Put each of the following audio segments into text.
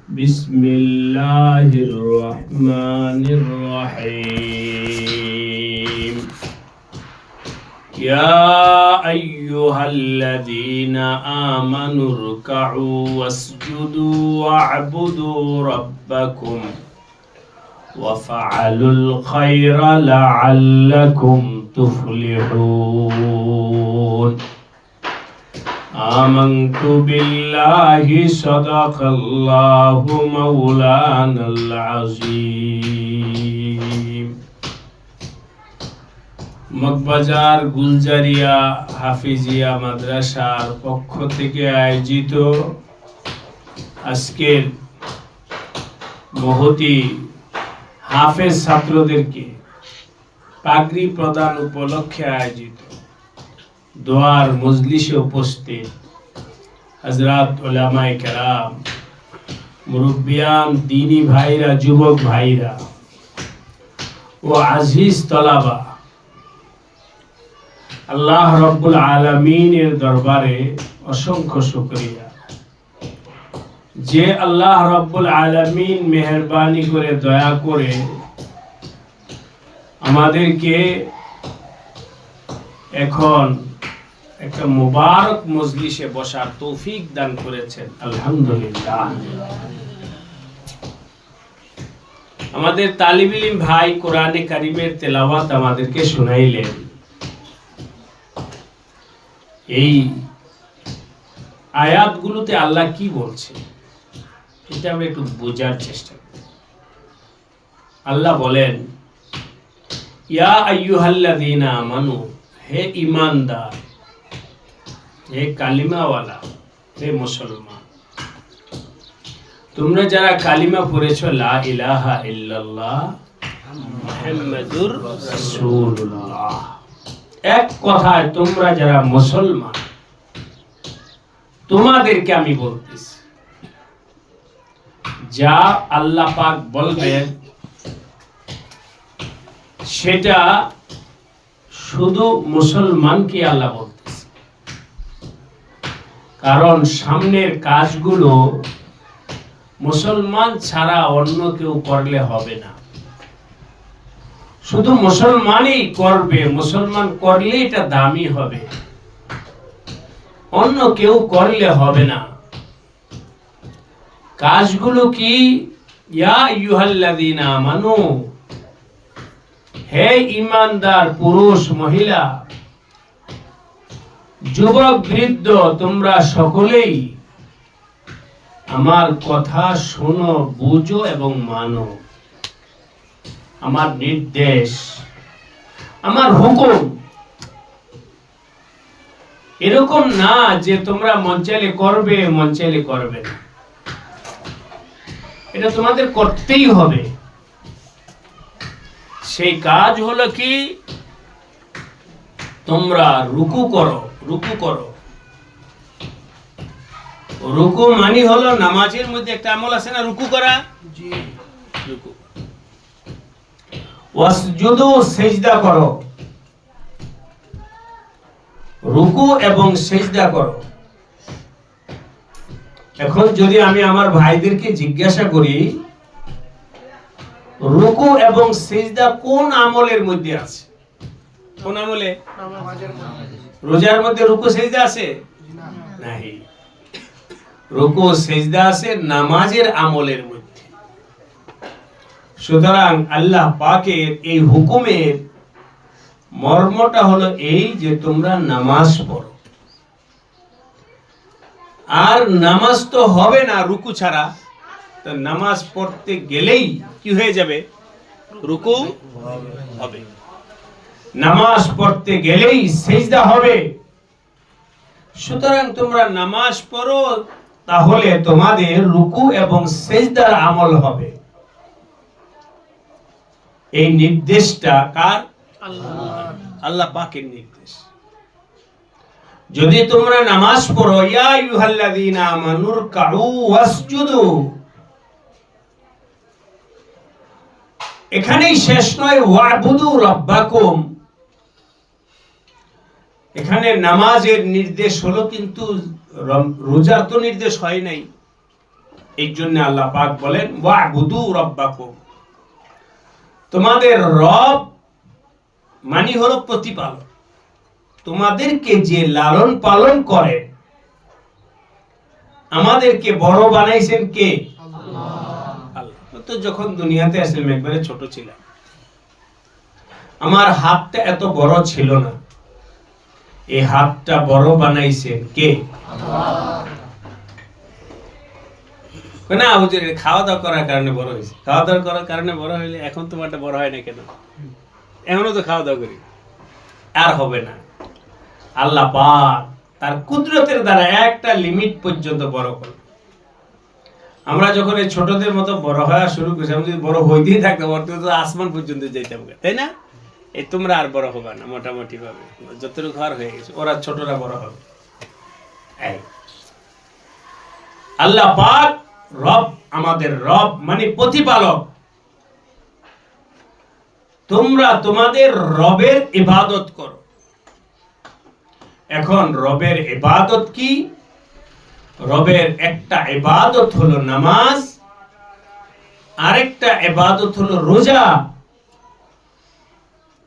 بسم الله الرحمن الرحيم يا أيها الذين آمنوا اركعوا واسجدوا واعبدوا ربكم وفعلوا الخير لعلكم تفلحون آمنت بالله صدق الله مولانا العظيم মগবাজার গুলজারিয়া হাফিজিয়া মাদ্রাসার পক্ষ থেকে আয়োজিত আজকের মহতি হাফেজ ছাত্রদেরকে পাগড়ি প্রদান উপলক্ষে আয়োজিত দোয়ার মজলিসে উপস্থিত হযরত উলামায়ে কেরাম, মুরব্বিয়ান, দ্বীনী ভাইরা, যুবক ভাইরা ও আজিজ তলাবা, আল্লাহ রাব্বুল আলামিনের দরবারে অসংখ্য শুকরিয়া যে আল্লাহ রাব্বুল আলামিন মেহেরবানি করে দয়া করে আমাদেরকে এখন একটা মুবারক মজলিসে বসার তৌফিক দান করেছেন। আলহামদুলিল্লাহ। আমাদের তালিব ইলম ভাই কোরআনে কারীমের তেলাওয়াত আমাদেরকে শোনাইলেন। এই আয়াতগুলোতে আল্লাহ কি বলছে এটা আমরা একটু বোঝার চেষ্টা করি। আল্লাহ বলেন, ইয়া আইয়ুহাল্লাযীনা আমানু, হে ঈমানদার, হে কালিমাওয়ালা, হে মুসলমান, তোমরা যারা কালিমা পড়েছো লা ইলাহা ইল্লাল্লাহ মুহাম্মাদুর রাসূলুল্লাহ, এক কথায় তোমরা যারা মুসলমান তোমাদেরকে আমি বলতেছি, যা আল্লাহ পাক বলবেন সেটা শুধু মুসলমানকে আল্লাহ বলতেছে, কারণ সামনের কাজগুলো মুসলমান ছাড়া অন্য কেউ করলে হবে না, শুধু মুসলমানই করবে। মুসলমান করলে এটা দামি হবে, অন্য কেউ করলে হবে না। কাজগুলো কি? ইয়া আইয়ুহাল্লাযীনা আমানু, হে ঈমানদার পুরুষ, মহিলা, যুবক, বৃদ্ধ, তোমরা সকলেই আমার কথা শোনো, বুঝো এবং মানো। আমার নির্দেশ, আমার হুকুম এরকম না যে তোমরা মন চাইলে করবে, মন চাইলে করবে না। এটা তোমাদের করতেই হবে। সেই কাজ হলো কি? তোমরা রুকু করো। রুকু করো, রুকু মানে হলো নামাজের মধ্যে একটা আমল আছে না, রুকু করা। জি, রুকু। ওয়াসজুদু, সিজদা করো। রুকু এবং সিজদা করো। এখন যদি আমি আমার ভাইদেরকে জিজ্ঞাসা করি রুকু এবং সিজদা কোন আমলের মধ্যে আছে? কোন আমলে? রোজার মধ্যে রুকু সিজদা আছে? নাই। রুকু সিজদা আছে নামাজের আমলের মধ্যে। সুতরাং আল্লাহ পাকের এই হুকুমের মর্মটা হলো এই যে তোমরা নামাজ পড়ো। আর নামাজ তো হবে না রুকু ছাড়া, তো নামাজ পড়তে গেলেই কি হয়ে যাবে? রুকু হবে। নামাজ পড়তে গেলেই সিজদা হবে। সুতরাং তোমরা নামাজ পড়ো, তাহলে তোমাদের রুকু এবং সিজদার আমল হবে। এই নির্দেশটা কার? আল্লাহ পাকের নির্দেশ। যদি তোমরা নামাজ পড়ো, ইয়া আইয়ুহাল্লাযীনা আমানু রুকউ ওয়াসজুদু, এখানেই শেষ নয়, ওয়াবুদু রাব্বাকুম, এখানে নামাজের নির্দেশ হলো, কিন্তু রোজার তো নির্দেশ হয় নাই। এই জন্য আল্লাহ পাক বলেন ওয়া'বুদু রাব্বাকুম, তোমাদের রব মানে হলো প্রতিপালক, তোমাদেরকে যে লালন পালন করে, আমাদেরকে বড় বানাইছেন কে? আল্লাহ। তো যখন দুনিয়াতে আসলাম একবারে ছোট ছিলাম, আমার হাতটা এত বড় ছিল না, এই হাতটা বড় বানাইছেন কে? না হুজুর খাওয়া দাওয়া করার কারণে বড় হয়েছে। খাওয়া দাওয়া করার কারণে বড় হইলে এখন তোমারটা বড় হয় না কেন? এখনো তো খাওয়া দাওয়া করি। আর হবে না। আল্লাহ পাক তার কুদরতের দ্বারা একটা লিমিট পর্যন্ত বড় করে। আমরা যখন এই ছোটদের মতো বড় হওয়া শুরু করছি, আমি যদি বড় হইতেই থাকতাম তো আসমান পর্যন্ত যেতাম, তাই না? এই তোমরা আর বড় হবে না মোটামুটি ভাবে, যতটুকু ঘর হয়ে গেছে, ওরা ছোটরা বড় হবে। আল্লাহ পাক রব, আমাদের রব মানে প্রতিপালক। তোমরা তোমাদের রবের ইবাদত করো। এখন রবের ইবাদত কি? রবের একটা ইবাদত হলো নামাজ, আরেকটা ইবাদত হলো রোজা,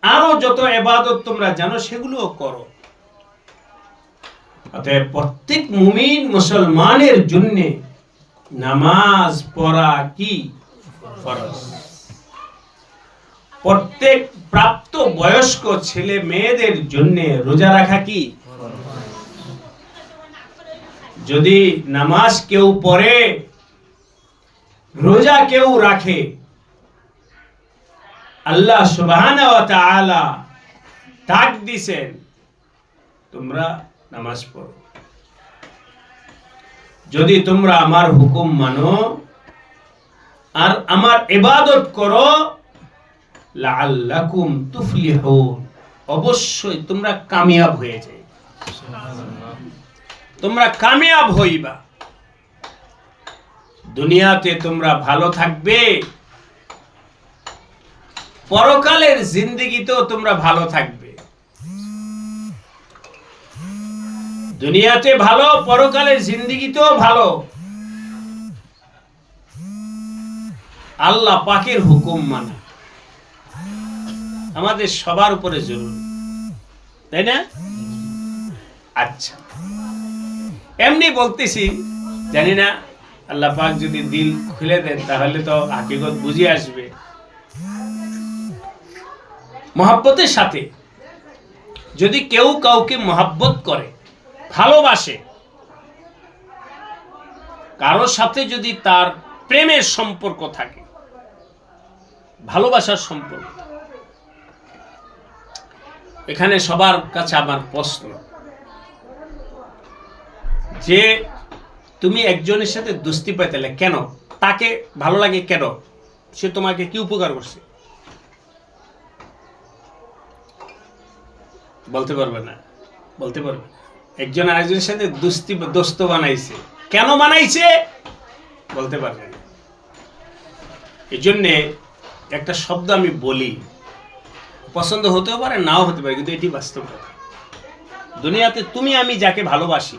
আরো যত ইবাদত তোমরা জানো সেগুলোও করো। অতএব প্রত্যেক মুমিন মুসলমানের জন্য নামাজ পড়া কি ফরজ। প্রত্যেক প্রাপ্ত বয়স্ক ছেলে মেয়েদের জন্য রোজা রাখা কি? যদি নামাজ কেউ পড়ে, রোজা কেউ রাখে, আল্লাহ সুবহানাহু ওয়া তাআলা ডাক দিয়েছেন তোমরা নামাজ পড়ো। যদি তোমরা আমার হুকুম মানো আর আমার ইবাদত করো, লাআল্লাকুম তুফলিহুন, অবশ্যই তোমরা কামিয়াব হয়ে যাবে, তোমরা কামিয়াব হইবা। দুনিয়াতে তোমরা ভালো থাকবে, পরকালের জিন্দেগিতেও তোমরা ভালো থাকবে। দুনিয়াতে ভালো, পরকালের জিন্দেগিতেও ভালো। আল্লাহ পাকের হুকুম মানা আমাদের সবার উপরে জরুরি, তাই না? আচ্ছা, এমনি বলতেছি, জানি না আল্লাহ পাক যদি দিল খুলে দেন তাহলে তো হাকিকত বুঝে আসবে। মহব্বতের সাথে যদি কেউ কাউকে মহব্বত করে, ভালোবাসে, কারোর সাথে যদি তার প্রেমের সম্পর্ক থাকে, ভালোবাসার সম্পর্ক, এখানে সবার কাছে আমার প্রশ্ন যে তুমি একজনের সাথে দোস্তি পাইতে কেন? তাকে ভালো লাগে কেন? সে তোমাকে কি উপকার করছে? বলতে পারবে না, বলতে পারবে। একজন আরেকজনের সাথে দোস্ত বানাইছে, কেন বানাইছে? বলতে পারবে না। এই জন্যে একটা শব্দ আমি বলি, পছন্দ হতেও পারে নাও হতে পারে, কিন্তু এটি বাস্তব কথা। দুনিয়াতে তুমি আমি যাকে ভালোবাসি,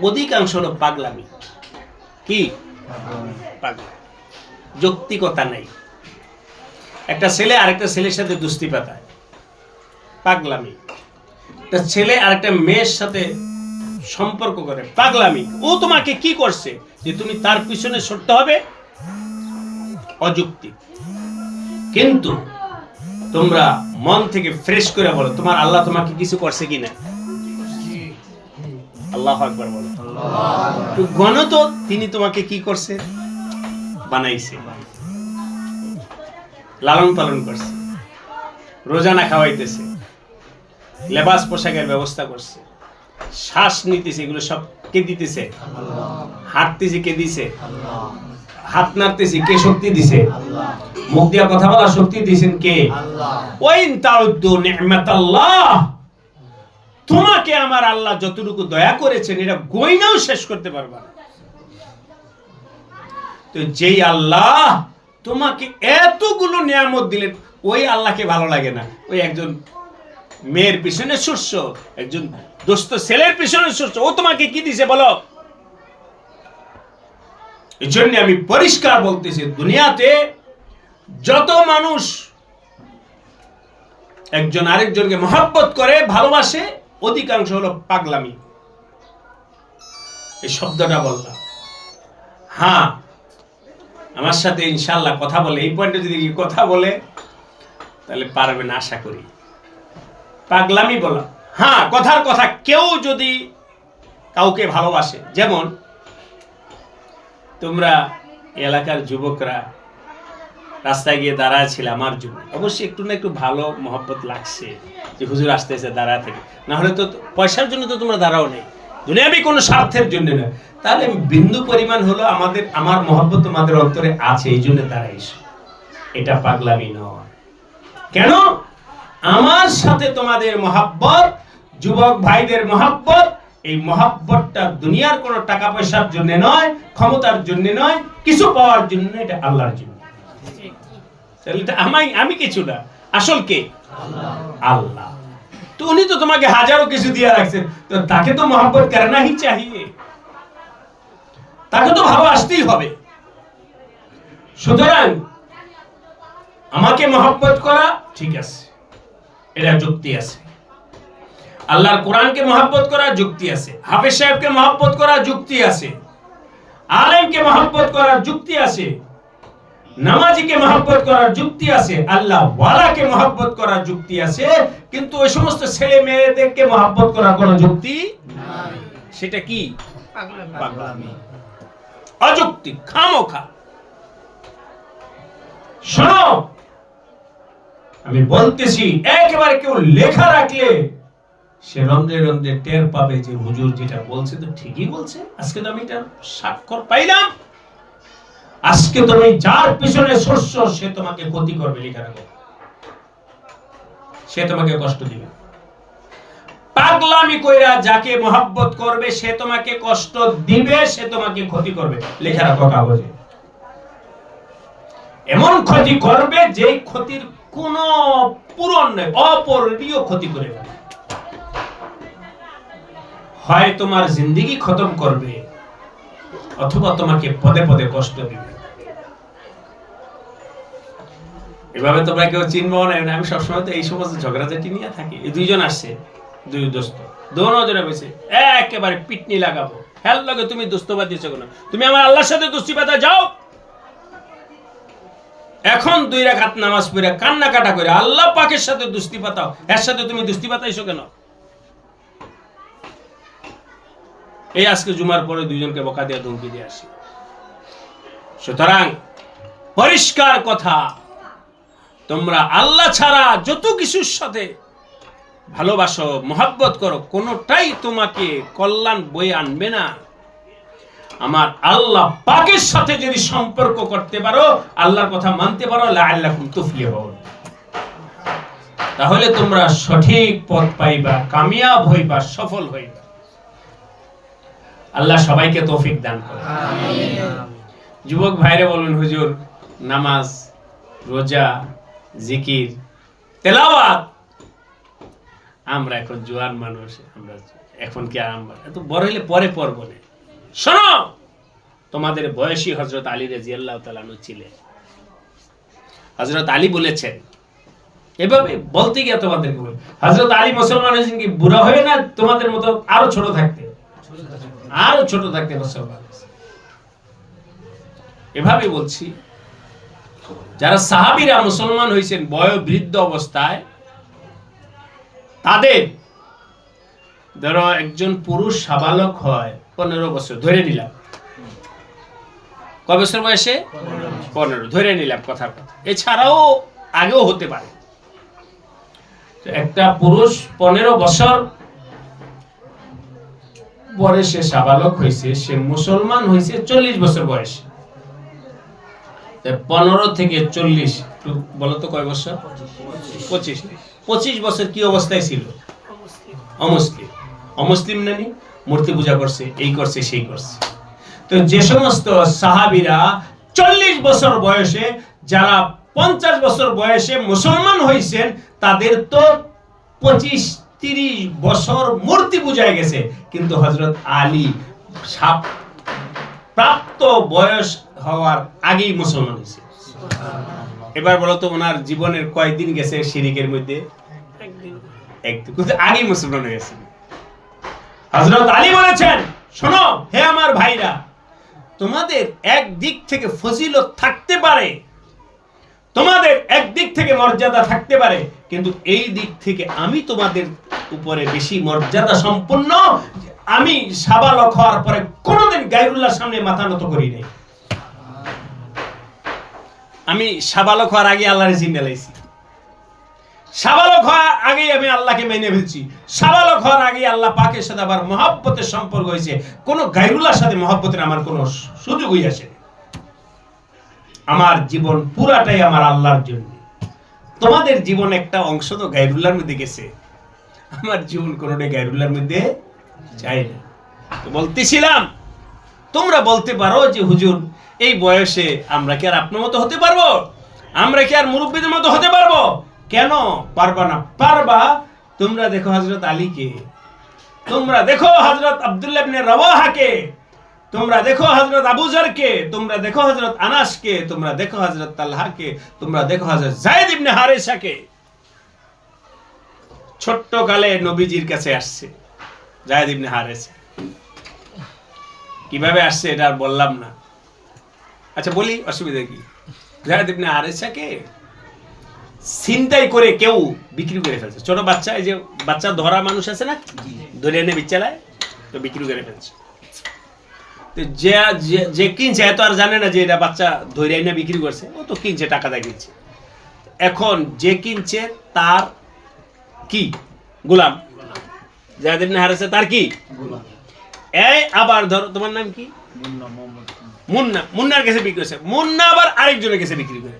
অধিকাংশ হলো পাগলামি। কি পাগলামি, যৌক্তিকতা নাই। একটা ছেলে আরেকটা ছেলের সাথে দোস্তি পাতায়, পাগলামি। একটা ছেলে আরেকটা মেয়ের সাথে সম্পর্ক করে, পাগলামি। ও তোমাকে কি করছে যে তুমি তার পিছনে ছুটতে হবে? অযৌক্তিক। কিন্তু তোমরা মন থেকে ফ্রেশ করে বলো, তোমার আল্লাহ তোমাকে কিছু করছে কিনা? আল্লাহু আকবার বলো। তো গণ তো তিনি তোমাকে কি করছে? বানাইছে, লালন পালন করছে, রোজানা খাওয়াইতেছে, লেবাস পোশাকের ব্যবস্থা করছে, শ্বাস নিতেছে, এগুলো সব কে দিতেছে? হাঁটতেছে কে দিছে? হাত নাড়তেছে কে শক্তি দিছে? মুখ দিয়া কথা বলার শক্তি দিয়েছেন কে? ওয়াইন তাউদ্দু নি'মাতাল্লাহ, তোমাকে আমার আল্লাহ যতটুকু দয়া করেছেন এটা গইনাও শেষ করতে পারবা না। তো যেই আল্লাহ তোমাকে এতগুলো নিয়ামত দিলেন, ওই আল্লাহকে ভালো লাগে না? ওই একজন মেয়ের পিছনে ছুটছ, একজন দোস্ত ছেলের পিছনে ছুটছ, ও তোমাকে কি দিছে বলো? এই জন্য আমি পরিষ্কার বলতেছি, দুনিয়াতে যত মানুষ একজন আরেকজনকে মহব্বত করে, ভালোবাসে, অধিকাংশ হলো পাগলামি। এই শব্দটা বললাম। হ্যাঁ, আমার সাথে ইনশাআল্লাহ কথা বলে, এই পয়েন্টে যদি কথা বলে তাহলে পারবেন আশা করি। পাগলামি বলা, হ্যাঁ, কথার কথা। কেউ যদি কাউকে ভালোবাসে, যেমন তোমরা এলাকার যুবকরা রাস্তায় গিয়ে দাঁড়ায় ছিল আমার জন্য, অবশ্যই একটু না একটু ভালো মহব্বত লাগছে যে হুজুর আসতেছে দাঁড়া থেকে, না হলে তো পয়সার জন্য তো তোমরা দাঁড়াও নেই, দুনিয়াবি কোনো স্বার্থের জন্য না। তাহলে বিন্দু পরিমাণ হলো আমার মহব্বত তোমাদের অন্তরে আছে, এই জন্য দাঁড়াইছো। এটা পাগলামি নয়। কেন? আমার সাথে তোমাদের মহব্বত, যুবক ভাইদের মহব্বত, এই মহব্বতটা দুনিয়ার কোনো টাকা পয়সার জন্য নয়, ক্ষমতার জন্য নয়, কিছু পাওয়ার জন্য, এটা আল্লাহর জন্য। আমি কিছু না, আসল কে? আল্লাহ। তো উনি তো তোমাকে হাজারো কিছু দিয়ে রাখছেন, তো তাকে তো মহব্বত করনা হি চাহিয়ে, তাকে তো ভালোবাসতেই হবে। সুতরাং আমাকে মহব্বত করা ঠিক আছে, এটা যুক্তি আছে। আল্লাহর কোরআনকে মহব্বত করা যুক্তি আছে, হাফেজ সাহেবকে মহব্বত করা যুক্তি আছে, আলেমকে মহব্বত করার যুক্তি আছে, নামাজিকে মহব্বত করার যুক্তি আছে, আল্লাহ ওয়ালাকে মহব্বত করার যুক্তি আছে। কিন্তু ওই সমস্ত ছেলে মেয়েদেরকে মহব্বত করার কোনো যুক্তি নাই। সেটা কি? পাগলামি, অযুক্তি, খামোখা। শোনো, আমি বলতেছি, একেবারে কেউ লেখা রাখলে সে রন্ধ্রে রন্ধ্রে টের পাবে যে হুজুর যেটা বলছে তো ঠিকই বলছে। আজকে তো আমি এটা স্বাক্ষর পাইলাম। আজকে তুমি যার পিছনে শস্য, সে তোমাকে ক্ষতি করবে, লেখা রাখো, সে তোমাকে কষ্ট দিবে। পাগলামি কইরা যাকে মহব্বত করবে সে তোমাকে কষ্ট দিবে, সে তোমাকে ক্ষতি করবে, লেখা রাখো কাগজে। এমন ক্ষতি করবে যে ক্ষতির কোন পূরণ নেই, অপরিণীয় ক্ষতি করে ফেলবে। হয় তোমার জিন্দেগি খতম করবে, অথবা তোমাকে পদে পদে কষ্ট দিবে। এভাবে তোমরা কেউ চিনবো না। আমি সবসময় তো এই সমস্ত ঝগড়াঝাটি নিয়ে থাকি। এই দুইজন আসছে, দুই দোস্ত, দোনোজনে বসে একেবারে পিটনি লাগাবো। হেল লাগে, তুমি দোস্তবাদ দিয়েছো কেন? তুমি আমার আল্লাহর সাথে দোস্তি পাতা যাও। এখন 2 রাকাত নামাজ পড়ে কান্না কাটা করে আল্লাহ পাকের সাথে দোস্তি পাতাও, এর সাথে তুমি দোস্তি পাতাইছো কেন? এই আজকে জুমার পরে দুইজনকে বকা দিয়ে ধমকি দিয়ে আসি। সুতরাং পরিষ্কার কথা, তোমরা আল্লাহ ছাড়া যত কিছুর সাথে ভালোবাসো, মহব্বত করো, কোনোটাই তোমাকে কল্যাণ বয়ে আনবে না। আমার আল্লাহ পাকের সাথে যদি সম্পর্ক করতে পারো, আল্লাহর কথা মানতে পারো, লাআল্লাকুম তুফলিহুন, তাহলে তোমরা সঠিক পথ পাইবা, কামিয়াব হইবা, সফল হইবা। আল্লাহ সবাইকে তৌফিক দান করুন, আমিন। যুবক ভাইরে বলুন, হুজুর নামাজ, রোজা, জিকির, তেলাওয়াত, আমরা এখন জোয়ান মানুষ, আমরা এখন কি আমরা এত বড় হইলে পরে পড়ব না। শোনো, তোমাদের বয়সী হযরত আলী রাদিয়াল্লাহু তাআলা আনহু ছিলেন। হযরত আলী বলেছেন, এভাবে বলতে গিয়ে তোমাদেরকে বলি, হযরত আলী মুসলমান হয়েছেন কি বুড়া হয়ে না, তোমাদের মতো আরো ছোট থাকতে, আরো ছোট থাকতে মুসলমান। এভাবে বলছি, যারা সাহাবীরা মুসলমান হয়েছেন বয়োবৃদ্ধ অবস্থায়, তাদের ধরো একজন পুরুষ সাবালক হয় 15 বছর, ধরে নিলাম। কয় বছর বয়সে? 15, ধরে নিলাম কথার কথা। এছাড়াও আগেও হতে পারে। একটা পুরুষ 15 বছর বয়সে সাবালক হয়েছে, সে মুসলমান হয়েছে 40 বছর বয়সে। 15 থেকে 40, বলো তো কয় বছর? 25 বছর কি অবস্থায় ছিল? অমুসলিম। অমুসলিম নানি মূর্তি পূজা করছে, এই করছে, সেই করছে। তো যে সমস্ত সাহাবীরা 40 বছর বয়সে, যারা 50 বছর বয়সে মুসলমান হয়েছেন, তাদের তো 25-30 বছর মূর্তি পূজায় গেছে। কিন্তু হযরত আলী প্রাপ্ত বয়স হওয়ার আগেই মুসলমান হয়েছে। এবার বলো তো ওনার জীবনের কয়দিন গেছে শিরিকের মধ্যে? একদিন আগেই মুসলমান হয়ে গেছে। হযরত আলী বলেছেন, শোনো হে আমার ভাইরা, তোমাদের এক দিক থেকে ফজিলত থাকতে পারে, তোমাদের এক দিক থেকে মর্যাদা থাকতে পারে, কিন্তু এই দিক থেকে আমি তোমাদের উপরে বেশি মর্যাদা সম্পন্ন। আমি সাবালক হওয়ার পরে কোনোদিন গায়রুল্লাহর সামনে মাথা নত করি নাই। আমি সাবালক হওয়ার আগে আল্লাহর জিন্দা লাইছি, সাবালক হওয়ার আগেই আমি আল্লাহকে মেনে ফেলছি, সাবালক হওয়ার আগেই আল্লাহ পাকের সাথে আবার মহব্বতের সম্পর্ক হয়েছে। কোন গায়রুল্লাহর সাথে মহব্বতের আমার কোনো সুযোগই আসে। আমার জীবন পুরাটাই আমার আল্লাহর জন্য। তোমাদের জীবন একটা অংশ তো গায়রুল্লাহর মধ্যে গেছে, আমার জীবন কোনোটাই গায়রুল্লাহর মধ্যে চাই না। তো বলতেছিলাম, তোমরা বলতে পারো যে হুজুর এই বয়সে আমরা কি আর আপনার মতো হতে পারবো? আমরা কি আর মুরব্বীদের মতো হতে পারবো? কেন পারবা না? পারবা। তোমরা দেখো হযরত আলীকে, তোমরা দেখো হযরত আব্দুল্লাহ ইবনে রাওয়াহাকে, তোমরা দেখো হযরত আবু যরকে, তোমরা দেখো হযরত আনাসকে, তোমরা দেখো হযরত তালহাকে, তোমরা দেখো হযরত যায়েদ ইবনে হারেসাকে। ছোট্ট কালে নবীজির কাছে আসছে যায়েদ ইবনে হারেসা। কিভাবে আসছে এটা আর বললাম না। আচ্ছা বলি, অসুবিধা কি? যায়েদ ইবনে হারেসাকে ছিনতাই করে কেউ বিক্রি করে ফেলছে। ছোট বাচ্চা, এই যে বাচ্চা ধরা মানুষ আছে না, ধরে এনে বিচ্চালায়, তো বিক্রি করে ফেলছে। তো যে কিনছে এত আর জানে না যে এটা বাচ্চা ধরে এনে বিক্রি করছে, ও তো কিনছে, টাকা দিয়ে কিনছে। এখন যে কিনছে তার কি? গোলাম। যায়েদ ইবনে হারেসা তার কি? এই আবার ধরো তোমার নাম কি? মুন্না। মুন্নার কাছে বিক্রি করছে, মুন্না আবার আরেকজনের কাছে বিক্রি করে।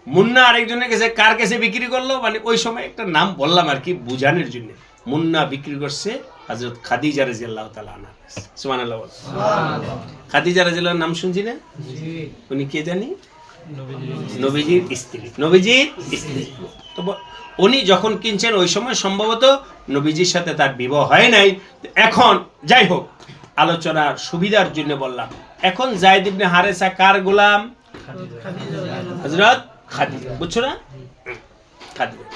মুন্না আরেকজনের কাছে কার কাছে বিক্রি করলো? মানে ওই সময় একটা নাম বললাম আর কি বুঝানোর জন্য। মুন্না বিক্রি করছে হযরত খাদিজা রাদিয়াল্লাহু তাআলা আনহা। সুবহানাল্লাহ। খাদিজা রাদিয়াল্লাহর নাম শুনছি না? উনি কে জানি? নবীজির স্ত্রী। নবীজির স্ত্রী। তো উনি যখন কিনছেন ওই সময় সম্ভবত নবীজির সাথে তার বিবাহ হয় নাই। এখন যাই হোক, আলোচনার সুবিধার জন্য বললাম, এখন যায়েদ ইবনে হারেসা কার গোলাম? হযরত খাদিজা। বুঝছো না? খাদিজা।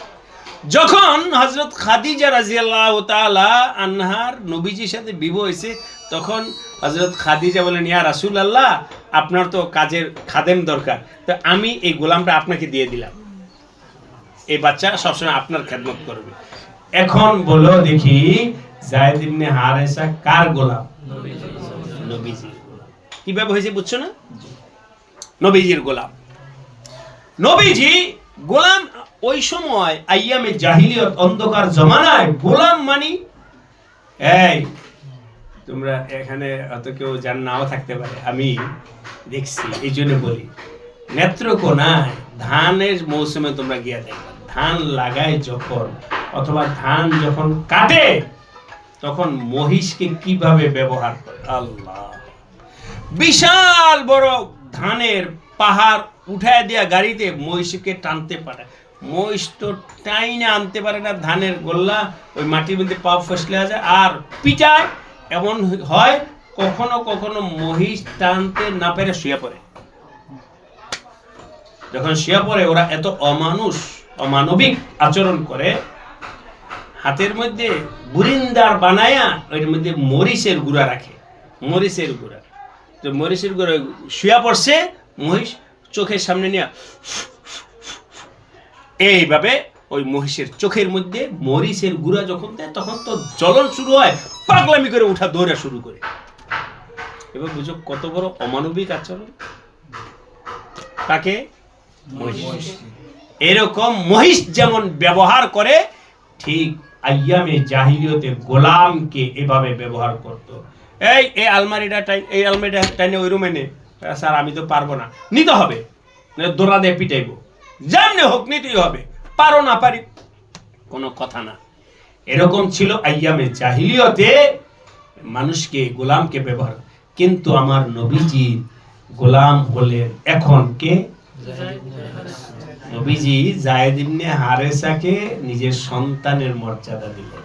যখন হযরত খাদিজা রাদিয়াল্লাহু তাআলা আনহার নবীজির সাথে বিবাহ হয়েছে, তখন হযরত খাদিজা বলেন, ইয়া রাসূলুল্লাহ, আপনার তো কাজের খাদেম দরকার, তো আমি এই গোলামটা আপনাকে দিয়ে দিলাম, এই বাচ্চা সবসময় আপনার খেদমত করবে। এখন বলো দেখি, যায়েদ ইবনে হারেসা কার গোলাম? নবীজির গোলাম। কিভাবে হয়েছে বুঝছো না? নবীজির গোলাম। নবীজি গোলাম। ওই সময় আইয়ামে জাহিলিয়ত, অন্ধকার জমানায় গোলাম মানি, এই তোমরা এখানে হয়তো কেউ জান নাও থাকতে পারে, আমি দেখছি, এই জন্য বলি, নেত্রকোনায় ধানের মৌসুমে তোমরা গিয়ে দেখবা, ধান লাগায় যখন অথবা ধান যখন কাটে তখন মহিষকে কিভাবে ব্যবহার করে। আল্লাহ, বিশাল বড় ধানের পাহাড় উঠায় দিয়া গাড়িতে মহিষকে টানতে পারে। মহিষ তো টাইনে আনতে পারে না, ধানের গোল্লা ওই মাটির মধ্যে পা ফসলে যায় আর পিটায়। এমন হয় কখনো কখনো মহিষ টানতে না পেরে শুয়ে পড়ে। যখন শুয়ে পড়ে, ওরা এত অমানবিক আচরণ করে, হাতের মধ্যে বুরিন্দার বানায়া ওইটার মধ্যে মরিচের গুঁড়া রাখে। মরিচের গুঁড়া, তো মরিচের গুঁড়া শুয়ে পড়ছে, মহিষ চোখের সামনে নিয়ে এইভাবে ওই মহিষের চোখের মধ্যে মরিচের গুঁড়া যখন দেয়, তখন তো জ্বলন শুরু হয়, পাগলামি করে উঠা দৌড়া শুরু করে। এবার বুঝো কত বড় অমানবিক আচরণ। তাকে মহিষ, এরকম মহিষ যেমন ব্যবহার করে, ঠিক আইয়ামে জাহিলিয়তে গোলামকে এভাবে ব্যবহার করত। এই আলমারিটা এই আলমারিটা টাইনে ওই রুমে নে। স্যার আমি তো পারবো না। নিতে হবে, দৌড়া দিয়ে পিটাইবো, যেমনি হোক নিতেই হবে, পারো না পারি কোনো কথা না। এরকম ছিল আইয়ামে জাহিলিয়তে মানুষকে, গোলামকে ব্যবহার। কিন্তু আমার নবীজি গোলাম হলেন এখন কে? নবীজি যায়েদ ইবনে হারেসাকে নিজের সন্তানের মর্যাদা দিলেন।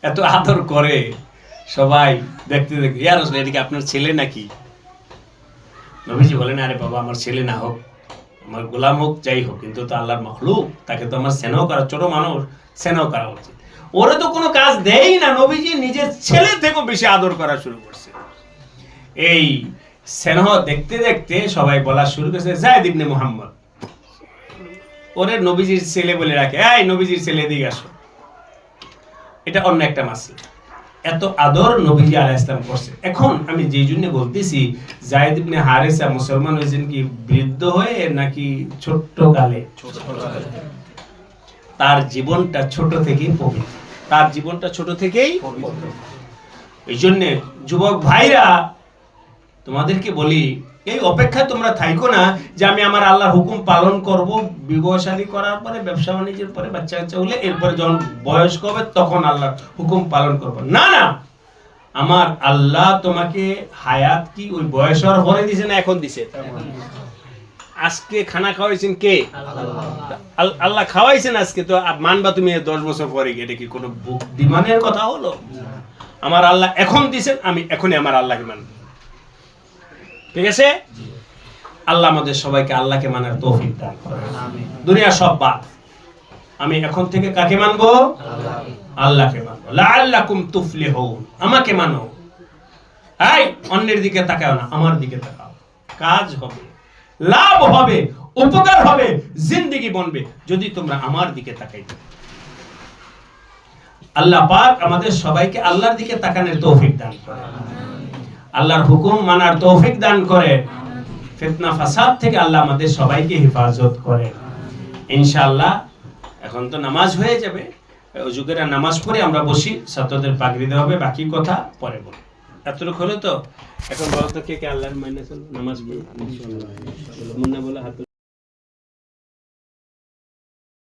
এত আদর করে, সবাই দেখতে দেখতে, ইয়া রাসূল এটা কি আপনার ছেলে নাকি? নবীজি বলেন, আরে বাবা, আমার ছেলে না হোক, আমার গোলাম হোক, যাই হোক, কিন্তু তো আল্লাহর মাখলুক, তাকে তো আমার স্নেহ করা, ছোট মানুষ, স্নেহ করা উচিত। ওরে তো কোনো কাজ দেয়ই না, নবীজি নিজের ছেলে থেকেও বেশি আদর করা শুরু করছে। এই স্নেহ দেখতে দেখতে সবাই বলা শুরু করেছে, যায়েদ ইবনে মুহাম্মদ। ওরে নবীজির ছেলে বলে রাখে, এই নবীজির ছেলে, এদিকে আসো। এটা অন্য একটা মাসলা। এত আদর নবীজি আলাইহিস সালাম করছে। এখন আমি যেই জন্য বলতেছি, যায়েদ ইবনে হারেসা মুসলমান হয়েছেন কি বৃদ্ধ হয়ে নাকি ছোট্ট কালে? তার জীবনটা ছোট থেকেই পবিত্র, তার জীবনটা ছোট থেকেই পবিত্র। এই জন্য যুবক ভাইরা, তোমাদেরকে বলি, এই অপেক্ষায় তোমরা থাইকো না যে আমি আমার আল্লাহর হুকুম পালন করব, বিবাহ শাদী করার পরে, ব্যবসা বাণিজ্যের পরে, বাচ্চা কাচ্চা হলে, এরপরে যখন বয়স্ক হবে তখন আল্লাহর হুকুম পালন করব। না না, আমার আল্লাহ তোমাকে হায়াত কি ওই বয়স হওয়ার পরে দিছে না এখন দিছে? আজকে খানা খাওয়াইছেন কে? আল্লাহ খাওয়াইছেন আজকে, তো মানবা তুমি 10 বছর পরে? এটা কি কোনো বুদ্ধিমানের কথা হলো? আমার আল্লাহ এখন দিছেন, আমি এখনই আমার আল্লাহকে মানব। ঠিক আছে? আল্লাহ আমাদের সবাইকে আল্লাহকে মানার তৌফিক দান করেন। দুনিয়া সব বাদ, আমি এখন থেকে কাকে মানবো? আল্লাহকে মানবো। লাআল্লাকুম তুফলিহুন, আমাকে মানো। এই অন্যের দিকে তাকাও না, আমার দিকে তাকাও। কাজ হবে, লাভ হবে, উপকার হবে, জিন্দেগি বনবে যদি তোমরা আমার দিকে তাকাইতে। আল্লাহ পাক আমাদের সবাইকে আল্লাহর দিকে তাকানোর তৌফিক দান করেন, আল্লাহর হুকুম মানার তৌফিক দান করেন, ফিতনা ফাসাদ থেকে আল্লাহ আমাদের সবাইকে হেফাজত করেন। ইনশাআল্লাহ এখন তো নামাজ হয়ে যাবে, ওযু করে নামাজ পড়ে আমরা বসি, ছাত্রদের পাগড়ি দেওয়া হবে, বাকি কথা পরে বলবো। এতটুকু হলো তো? এখন বলো তো কে কে আল্লাহর মাইনে চলো, নামাজ পড়ো। মুন্না বলো।